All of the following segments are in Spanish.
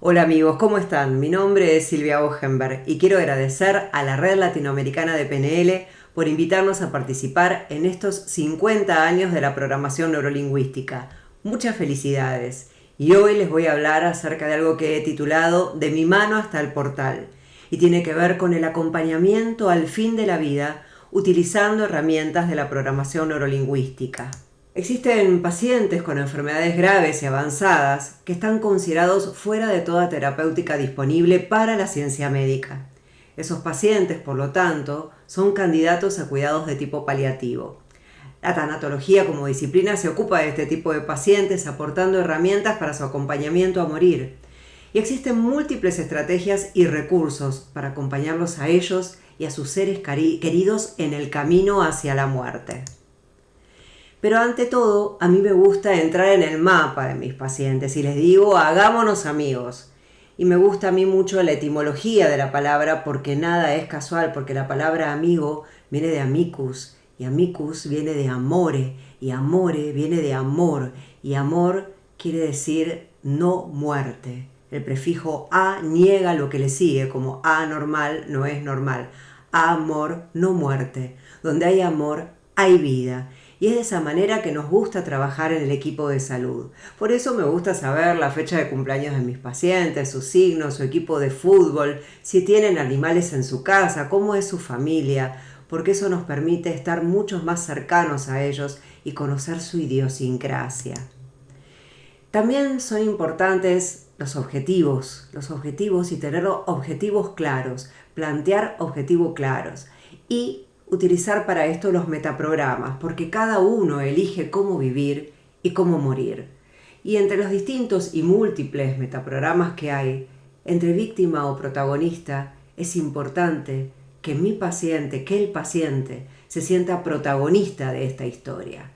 Hola amigos, ¿cómo están? Mi nombre es Silvia Ogenberg y quiero agradecer a la Red Latinoamericana de PNL por invitarnos a participar en estos 50 años de la programación neurolingüística. Muchas felicidades. Y hoy les voy a hablar acerca de algo que he titulado De mi mano hasta el portal. Y tiene que ver con el acompañamiento al fin de la vida utilizando herramientas de la programación neurolingüística. Existen pacientes con enfermedades graves y avanzadas que están considerados fuera de toda terapéutica disponible para la ciencia médica. Esos pacientes, por lo tanto, son candidatos a cuidados de tipo paliativo. La tanatología como disciplina se ocupa de este tipo de pacientes aportando herramientas para su acompañamiento a morir. Y existen múltiples estrategias y recursos para acompañarlos a ellos y a sus seres queridos en el camino hacia la muerte. Pero ante todo, a mí me gusta entrar en el mapa de mis pacientes y les digo, hagámonos amigos. Y me gusta a mí mucho la etimología de la palabra porque nada es casual, porque la palabra amigo viene de amicus, y amicus viene de amore, y amore viene de amor, y amor quiere decir no muerte. El prefijo a niega lo que le sigue, como anormal no es normal. Amor, no muerte. Donde hay amor, hay vida. Y es de esa manera que nos gusta trabajar en el equipo de salud. Por eso me gusta saber la fecha de cumpleaños de mis pacientes, sus signos, su equipo de fútbol, si tienen animales en su casa, cómo es su familia, porque eso nos permite estar mucho más cercanos a ellos y conocer su idiosincrasia. También son importantes los objetivos y tener objetivos claros, plantear objetivos claros y utilizar para esto los metaprogramas, porque cada uno elige cómo vivir y cómo morir. Y entre los distintos y múltiples metaprogramas que hay, entre víctima o protagonista, es importante que el paciente, se sienta protagonista de esta historia.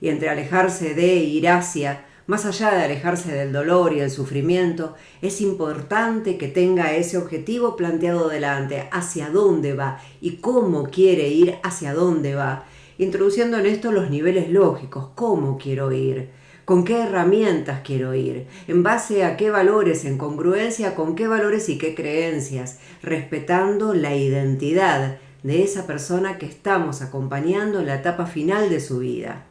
Y entre alejarse de ir hacia, más allá de alejarse del dolor y el sufrimiento, es importante que tenga ese objetivo planteado delante, hacia dónde va y cómo quiere ir hacia dónde va, introduciendo en esto los niveles lógicos, cómo quiero ir, con qué herramientas quiero ir, en base a qué valores, en congruencia con qué valores y qué creencias, respetando la identidad de esa persona que estamos acompañando en la etapa final de su vida.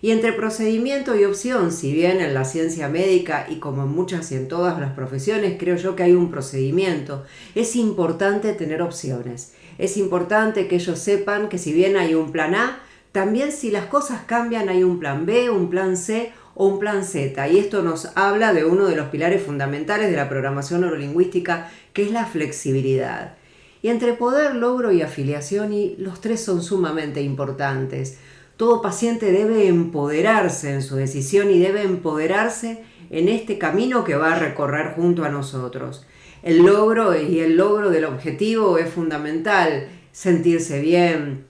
Y entre procedimiento y opción, si bien en la ciencia médica y como en muchas y en todas las profesiones creo yo que hay un procedimiento, es importante tener opciones. Es importante que ellos sepan que si bien hay un plan A, también si las cosas cambian hay un plan B, un plan C o un plan Z. Y esto nos habla de uno de los pilares fundamentales de la programación neurolingüística, que es la flexibilidad. Y entre poder, logro y afiliación, y los tres son sumamente importantes. Todo paciente debe empoderarse en su decisión y debe empoderarse en este camino que va a recorrer junto a nosotros. El logro del objetivo es fundamental, sentirse bien,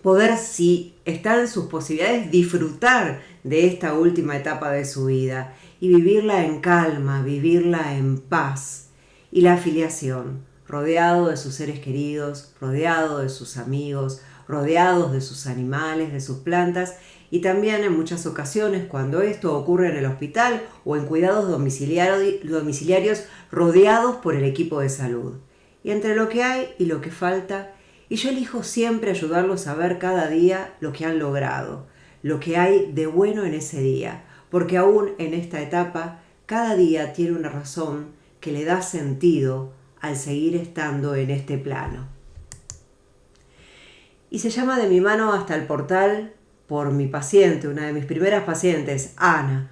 poder, si está en sus posibilidades, disfrutar de esta última etapa de su vida y vivirla en calma, vivirla en paz. Y la afiliación, rodeado de sus seres queridos, rodeado de sus amigos, rodeados de sus animales, de sus plantas y también en muchas ocasiones cuando esto ocurre en el hospital o en cuidados domiciliarios rodeados por el equipo de salud. Y entre lo que hay y lo que falta, y yo elijo siempre ayudarlos a ver cada día lo que han logrado, lo que hay de bueno en ese día, porque aún en esta etapa cada día tiene una razón que le da sentido al seguir estando en este plano. Y se llama De mi mano hasta el portal por mi paciente, una de mis primeras pacientes, Ana,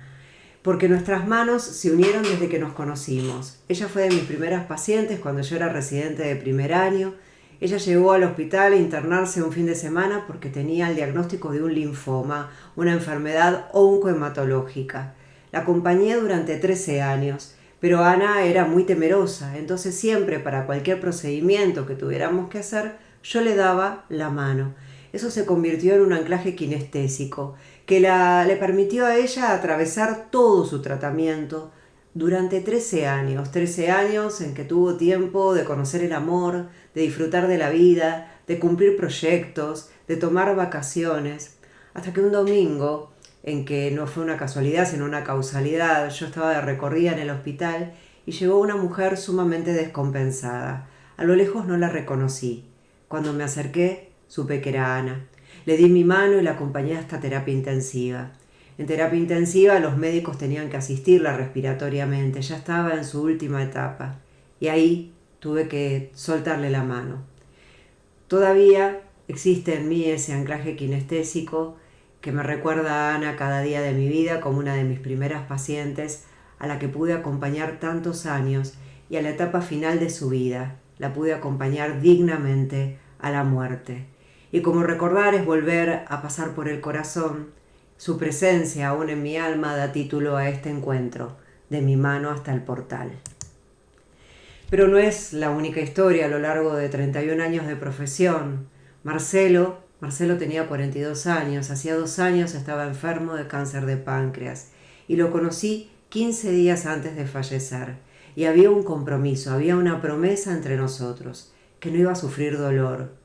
porque nuestras manos se unieron desde que nos conocimos. Ella fue de mis primeras pacientes cuando yo era residente de primer año. Ella llegó al hospital a internarse un fin de semana porque tenía el diagnóstico de un linfoma, una enfermedad oncohematológica. La acompañé durante 13 años, pero Ana era muy temerosa, entonces siempre para cualquier procedimiento que tuviéramos que hacer, yo le daba la mano. Eso se convirtió en un anclaje kinestésico que le permitió a ella atravesar todo su tratamiento durante 13 años en que tuvo tiempo de conocer el amor, de disfrutar de la vida, de cumplir proyectos, de tomar vacaciones, hasta que un domingo, en que no fue una casualidad sino una causalidad, yo estaba de recorrida en el hospital y llegó una mujer sumamente descompensada. A lo lejos no la reconocí. Cuando me acerqué, supe que era Ana. Le di mi mano y la acompañé hasta terapia intensiva. En terapia intensiva los médicos tenían que asistirla respiratoriamente, ya estaba en su última etapa. Y ahí tuve que soltarle la mano. Todavía existe en mí ese anclaje kinestésico que me recuerda a Ana cada día de mi vida como una de mis primeras pacientes, a la que pude acompañar tantos años, y a la etapa final de su vida la pude acompañar dignamente a la muerte. Y como recordar es volver a pasar por el corazón, su presencia aún en mi alma da título a este encuentro, de mi mano hasta el portal. Pero no es la única historia a lo largo de 31 años de profesión. Marcelo tenía 42 años, hacía 2 años estaba enfermo de cáncer de páncreas y lo conocí 15 días antes de fallecer. Y había un compromiso, había una promesa entre nosotros, que no iba a sufrir dolor.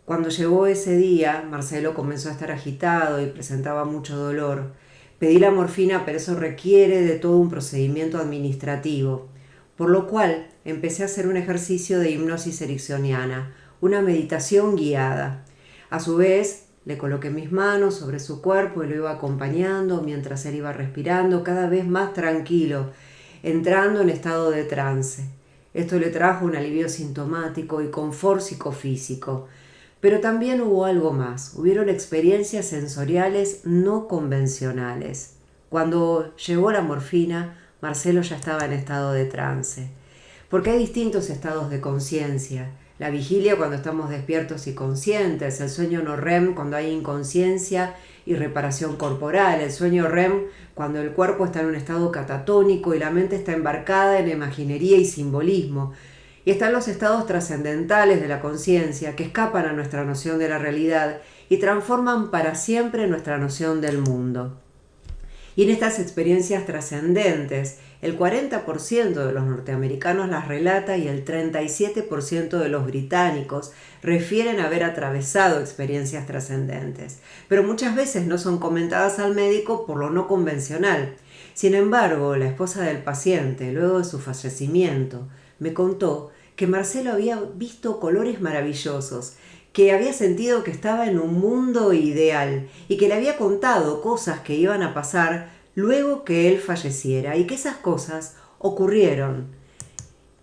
Cuando llegó ese día, Marcelo comenzó a estar agitado y presentaba mucho dolor. Pedí la morfina, pero eso requiere de todo un procedimiento administrativo, por lo cual empecé a hacer un ejercicio de hipnosis ericksoniana, una meditación guiada. A su vez, le coloqué mis manos sobre su cuerpo y lo iba acompañando mientras él iba respirando cada vez más tranquilo, entrando en estado de trance. Esto le trajo un alivio sintomático y confort psicofísico. Pero también hubo algo más, hubieron experiencias sensoriales no convencionales. Cuando llegó la morfina, Marcelo ya estaba en estado de trance. Porque hay distintos estados de conciencia. La vigilia cuando estamos despiertos y conscientes, el sueño no REM cuando hay inconsciencia y reparación corporal, el sueño REM cuando el cuerpo está en un estado catatónico y la mente está embarcada en imaginería y simbolismo. Y están los estados trascendentales de la conciencia que escapan a nuestra noción de la realidad y transforman para siempre nuestra noción del mundo. Y en estas experiencias trascendentes, el 40% de los norteamericanos las relata y el 37% de los británicos refieren haber atravesado experiencias trascendentes, pero muchas veces no son comentadas al médico por lo no convencional. Sin embargo, la esposa del paciente, luego de su fallecimiento, me contó que Marcelo había visto colores maravillosos, que había sentido que estaba en un mundo ideal y que le había contado cosas que iban a pasar luego que él falleciera y que esas cosas ocurrieron.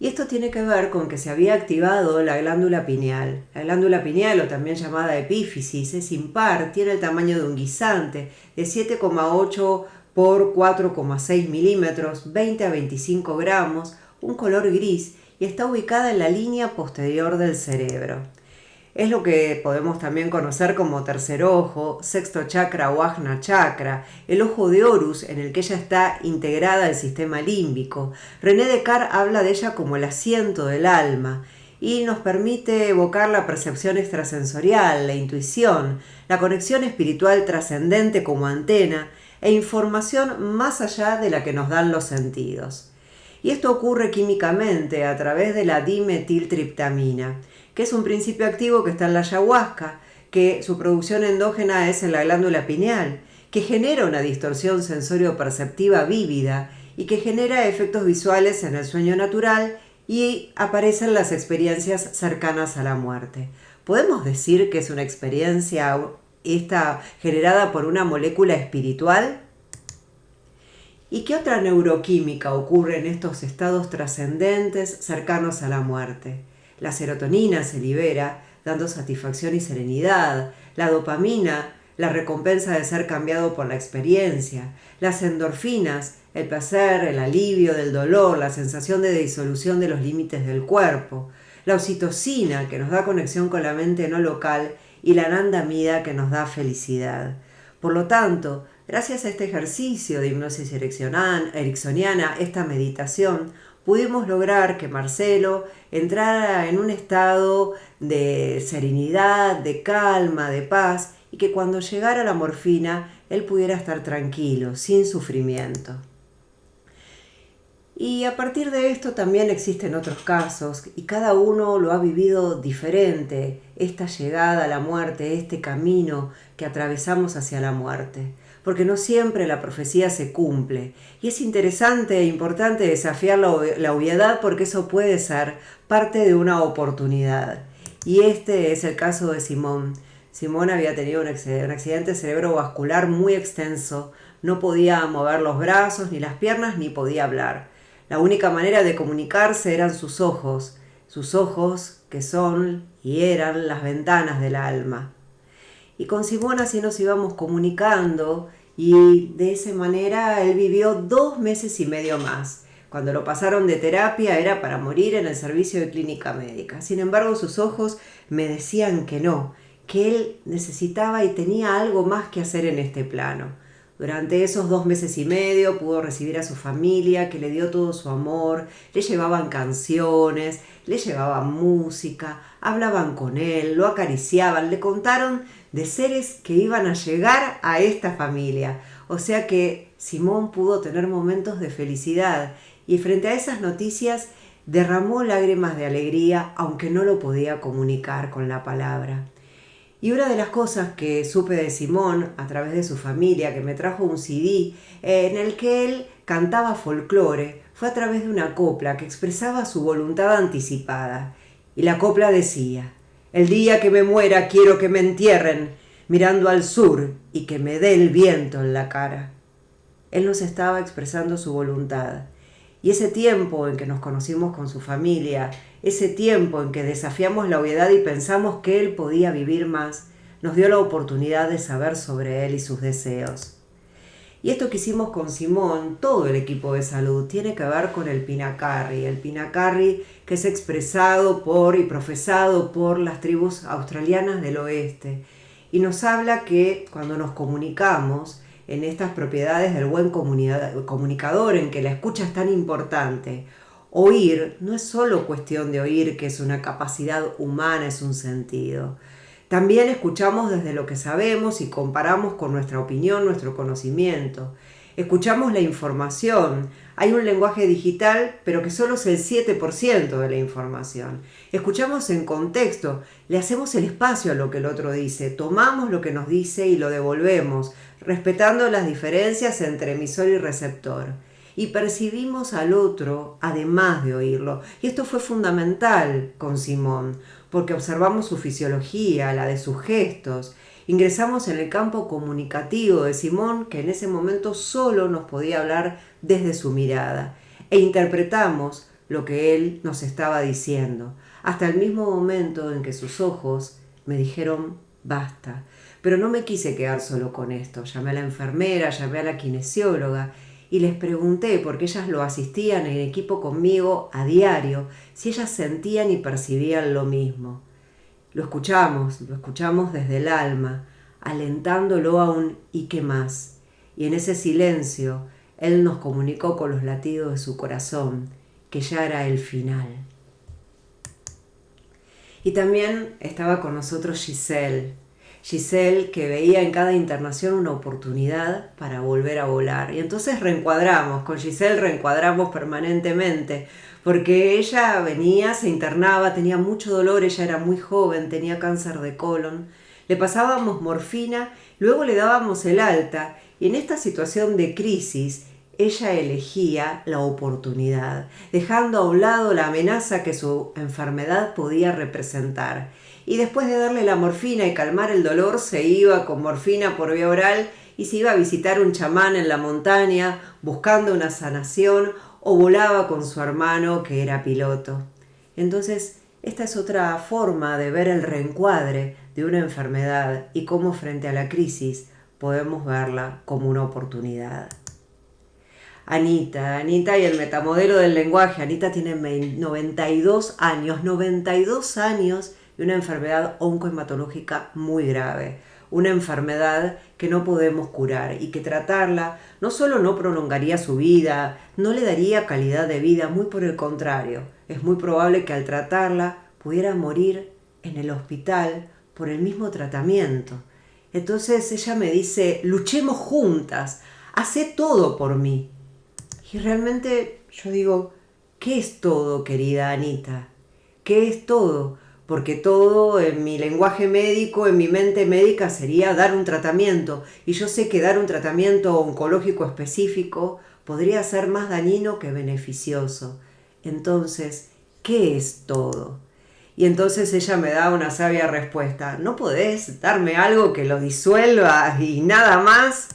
Y esto tiene que ver con que se había activado la glándula pineal. La glándula pineal, o también llamada epífisis, es impar, tiene el tamaño de un guisante, de 7,8 por 4,6 milímetros, 20 a 25 gramos, un color gris, y está ubicada en la línea posterior del cerebro. Es lo que podemos también conocer como tercer ojo, sexto chakra o ajna chakra, el ojo de Horus en el que ella está integrada al sistema límbico. René Descartes habla de ella como el asiento del alma y nos permite evocar la percepción extrasensorial, la intuición, la conexión espiritual trascendente como antena e información más allá de la que nos dan los sentidos. Y esto ocurre químicamente a través de la dimetiltriptamina, que es un principio activo que está en la ayahuasca, que su producción endógena es en la glándula pineal, que genera una distorsión sensorio-perceptiva vívida y que genera efectos visuales en el sueño natural y aparecen las experiencias cercanas a la muerte. ¿Podemos decir que es una experiencia esta generada por una molécula espiritual? ¿Y qué otra neuroquímica ocurre en estos estados trascendentes cercanos a la muerte? La serotonina se libera, dando satisfacción y serenidad. La dopamina, la recompensa de ser cambiado por la experiencia. Las endorfinas, el placer, el alivio del dolor, la sensación de disolución de los límites del cuerpo. La oxitocina, que nos da conexión con la mente no local. Y la anandamida, que nos da felicidad. Por lo tanto, gracias a este ejercicio de hipnosis ericksoniana, esta meditación, pudimos lograr que Marcelo entrara en un estado de serenidad, de calma, de paz, y que cuando llegara la morfina, él pudiera estar tranquilo, sin sufrimiento. Y a partir de esto también existen otros casos, y cada uno lo ha vivido diferente, esta llegada a la muerte, este camino que atravesamos hacia la muerte. porque no siempre la profecía se cumple. Y es interesante e importante desafiar la obviedad porque eso puede ser parte de una oportunidad. Y este es el caso de Simón. Simón había tenido un accidente cerebrovascular muy extenso, no podía mover los brazos ni las piernas ni podía hablar. La única manera de comunicarse eran sus ojos que son y eran las ventanas del alma. Y con Simón así nos íbamos comunicando y de esa manera él vivió 2 meses y medio más. Cuando lo pasaron de terapia era para morir en el servicio de clínica médica. Sin embargo, sus ojos me decían que no, que él necesitaba y tenía algo más que hacer en este plano. Durante esos 2 meses y medio pudo recibir a su familia, que le dio todo su amor, le llevaban canciones, le llevaban música, hablaban con él, lo acariciaban, le contaron de seres que iban a llegar a esta familia. O sea que Simón pudo tener momentos de felicidad y frente a esas noticias derramó lágrimas de alegría, aunque no lo podía comunicar con la palabra. Y una de las cosas que supe de Simón a través de su familia, que me trajo un CD en el que él cantaba folclore, fue a través de una copla que expresaba su voluntad anticipada. Y la copla decía: el día que me muera quiero que me entierren mirando al sur y que me dé el viento en la cara. Él nos estaba expresando su voluntad. Y ese tiempo en que nos conocimos con su familia, ese tiempo en que desafiamos la obviedad y pensamos que él podía vivir más, nos dio la oportunidad de saber sobre él y sus deseos. Y esto que hicimos con Simón, todo el equipo de salud, tiene que ver con el Pinacarri. El Pinacarri que es expresado por y profesado por las tribus australianas del oeste. Y nos habla que cuando nos comunicamos en estas propiedades del buen comunicador, en que la escucha es tan importante, oír no es solo cuestión de oír, que es una capacidad humana, es un sentido. También escuchamos desde lo que sabemos y comparamos con nuestra opinión, nuestro conocimiento. Escuchamos la información. Hay un lenguaje digital, pero que solo es el 7% de la información. Escuchamos en contexto, le hacemos el espacio a lo que el otro dice, tomamos lo que nos dice y lo devolvemos, respetando las diferencias entre emisor y receptor. Y percibimos al otro además de oírlo. Y esto fue fundamental con Simón, porque observamos su fisiología, la de sus gestos. Ingresamos en el campo comunicativo de Simón, que en ese momento solo nos podía hablar desde su mirada. E interpretamos lo que él nos estaba diciendo, hasta el mismo momento en que sus ojos me dijeron basta. Pero no me quise quedar solo con esto. Llamé a la enfermera, llamé a la kinesióloga y les pregunté, porque ellas lo asistían en equipo conmigo a diario, si ellas sentían y percibían lo mismo. Lo escuchamos desde el alma, alentándolo a un ¿y qué más? Y en ese silencio, él nos comunicó con los latidos de su corazón, que ya era el final. Y también estaba con nosotros Giselle, que veía en cada internación una oportunidad para volver a volar. Y entonces con Giselle reencuadramos permanentemente, porque ella venía, se internaba, tenía mucho dolor, ella era muy joven, tenía cáncer de colon. Le pasábamos morfina, luego le dábamos el alta, y en esta situación de crisis, ella elegía la oportunidad, dejando a un lado la amenaza que su enfermedad podía representar. Y después de darle la morfina y calmar el dolor, se iba con morfina por vía oral y se iba a visitar un chamán en la montaña buscando una sanación, o volaba con su hermano que era piloto. Entonces, esta es otra forma de ver el reencuadre de una enfermedad y cómo frente a la crisis podemos verla como una oportunidad. Anita y el metamodelo del lenguaje. Anita tiene 92 años y una enfermedad oncohematológica muy grave. Una enfermedad que no podemos curar y que tratarla no solo no prolongaría su vida, no le daría calidad de vida, muy por el contrario. Es muy probable que al tratarla pudiera morir en el hospital por el mismo tratamiento. Entonces ella me dice, luchemos juntas, hacé todo por mí. Y realmente yo digo, ¿qué es todo, querida Anita? ¿Qué es todo? porque todo en mi lenguaje médico, en mi mente médica, sería dar un tratamiento. Y yo sé que dar un tratamiento oncológico específico podría ser más dañino que beneficioso. Entonces, ¿qué es todo? Y entonces ella me da una sabia respuesta. ¿No podés darme algo que lo disuelva y nada más?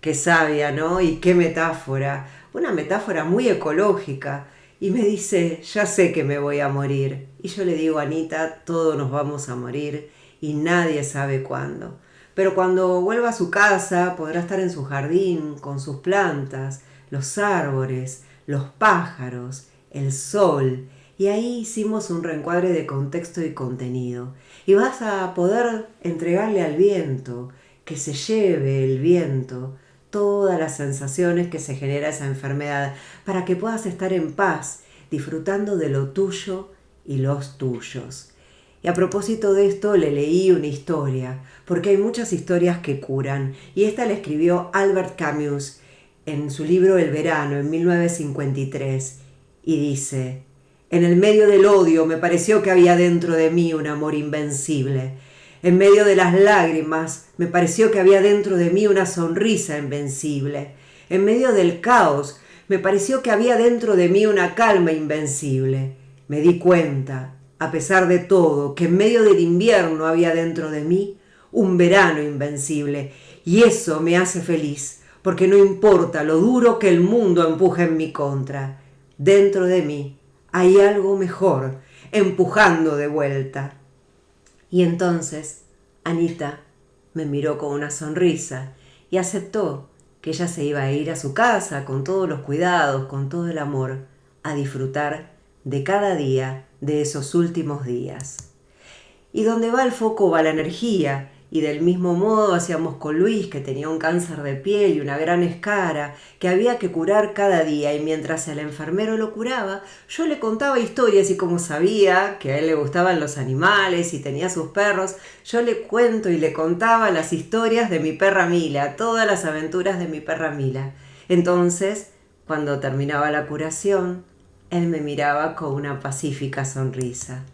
Qué sabia, ¿no? Y qué metáfora. Una metáfora muy ecológica. Y me dice, ya sé que me voy a morir. Y yo le digo, Anita, todos nos vamos a morir y nadie sabe cuándo. Pero cuando vuelva a su casa podrá estar en su jardín con sus plantas, los árboles, los pájaros, el sol. Y ahí hicimos un reencuadre de contexto y contenido. Y vas a poder entregarle al viento, que se lleve el viento, todas las sensaciones que se genera esa enfermedad, para que puedas estar en paz, disfrutando de lo tuyo y los tuyos. Y a propósito de esto le leí una historia, porque hay muchas historias que curan, y esta la escribió Albert Camus en su libro El verano, en 1953, y dice: en el medio del odio me pareció que había dentro de mí un amor invencible. En medio de las lágrimas me pareció que había dentro de mí una sonrisa invencible. En medio del caos me pareció que había dentro de mí una calma invencible. Me di cuenta, a pesar de todo, que en medio del invierno había dentro de mí un verano invencible. Y eso me hace feliz, porque no importa lo duro que el mundo empuje en mi contra. Dentro de mí hay algo mejor, empujando de vuelta. Y entonces Anita me miró con una sonrisa y aceptó que ella se iba a ir a su casa con todos los cuidados, con todo el amor, a disfrutar de cada día de esos últimos días. Y donde va el foco va la energía, y del mismo modo hacíamos con Luis, que tenía un cáncer de piel y una gran escara que había que curar cada día, y mientras el enfermero lo curaba, yo le contaba historias, y como sabía que a él le gustaban los animales y tenía sus perros, yo le cuento y le contaba las historias de mi perra Mila, todas las aventuras de mi perra Mila. Entonces, cuando terminaba la curación, él me miraba con una pacífica sonrisa.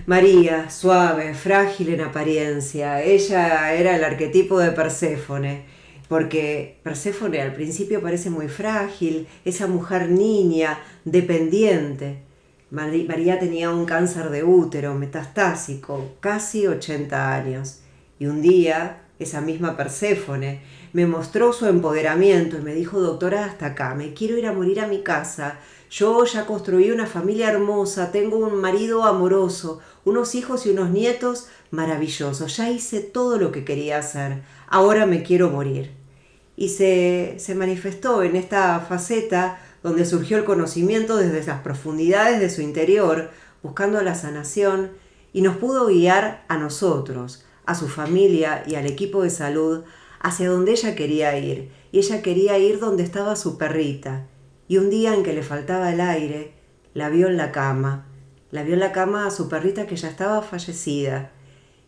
María, suave, frágil en apariencia, ella era el arquetipo de Perséfone, porque Perséfone al principio parece muy frágil, esa mujer niña, dependiente. María tenía un cáncer de útero metastásico, casi 80 años, y un día esa misma Perséfone me mostró su empoderamiento y me dijo: doctora, hasta acá, me quiero ir a morir a mi casa. Yo ya construí una familia hermosa, tengo un marido amoroso, unos hijos y unos nietos maravillosos. Ya hice todo lo que quería hacer. Ahora me quiero morir. Y se manifestó en esta faceta donde surgió el conocimiento desde las profundidades de su interior, buscando la sanación, y nos pudo guiar a nosotros, a su familia y al equipo de salud hacia donde ella quería ir. Y ella quería ir donde estaba su perrita. Y un día en que le faltaba el aire, la vio en la cama. La vio en la cama a su perrita que ya estaba fallecida.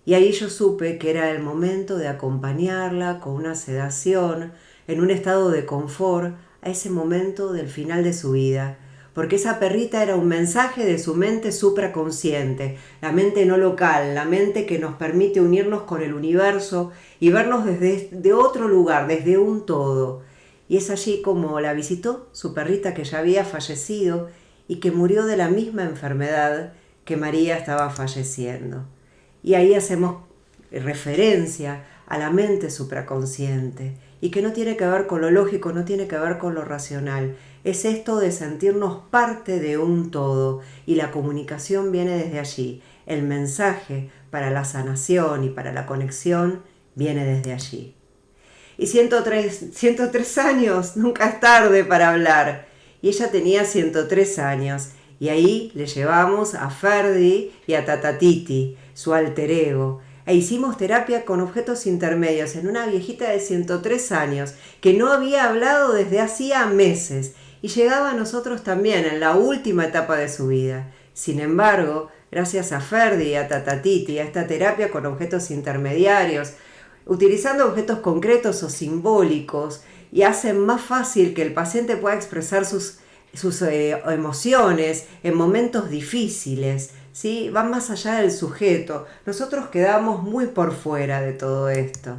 Y ahí yo supe que era el momento de acompañarla con una sedación, en un estado de confort, a ese momento del final de su vida. Porque esa perrita era un mensaje de su mente supraconsciente, la mente no local, la mente que nos permite unirnos con el universo y vernos desde otro lugar, desde un todo. Y es allí como la visitó su perrita que ya había fallecido y que murió de la misma enfermedad que María estaba falleciendo. Y ahí hacemos referencia a la mente supraconsciente y que no tiene que ver con lo lógico, no tiene que ver con lo racional. Es esto de sentirnos parte de un todo, y la comunicación viene desde allí. El mensaje para la sanación y para la conexión viene desde allí. Y 103 años, nunca es tarde para hablar. Y ella tenía 103 años. Y ahí le llevamos a Ferdi y a Tatatiti, su alter ego. E hicimos terapia con objetos intermedios en una viejita de 103 años que no había hablado desde hacía meses. Y llegaba a nosotros también en la última etapa de su vida. Sin embargo, gracias a Ferdi y a Tatatiti, a esta terapia con objetos intermediarios, utilizando objetos concretos o simbólicos, y hacen más fácil que el paciente pueda expresar sus emociones en momentos difíciles, ¿sí? Van más allá del sujeto. Nosotros quedamos muy por fuera de todo esto.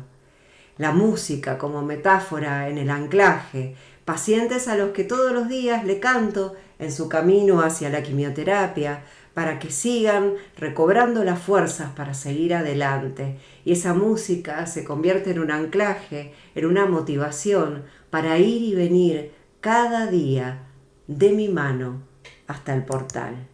La música como metáfora en el anclaje, pacientes a los que todos los días le canto en su camino hacia la quimioterapia, para que sigan recobrando las fuerzas para seguir adelante. Y esa música se convierte en un anclaje, en una motivación para ir y venir cada día de mi mano hasta el portal.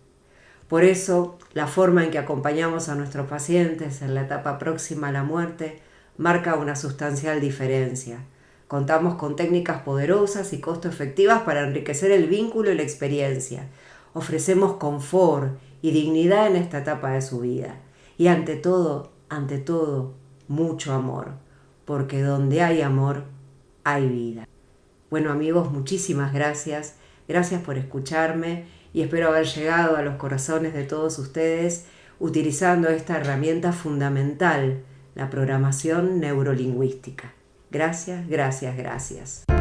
Por eso, la forma en que acompañamos a nuestros pacientes en la etapa próxima a la muerte marca una sustancial diferencia. Contamos con técnicas poderosas y costo efectivas para enriquecer el vínculo y la experiencia. Ofrecemos confort y dignidad en esta etapa de su vida. Y ante todo, mucho amor. Porque donde hay amor, hay vida. Bueno amigos, muchísimas gracias. Gracias por escucharme y espero haber llegado a los corazones de todos ustedes utilizando esta herramienta fundamental, la programación neurolingüística. Gracias, gracias, gracias.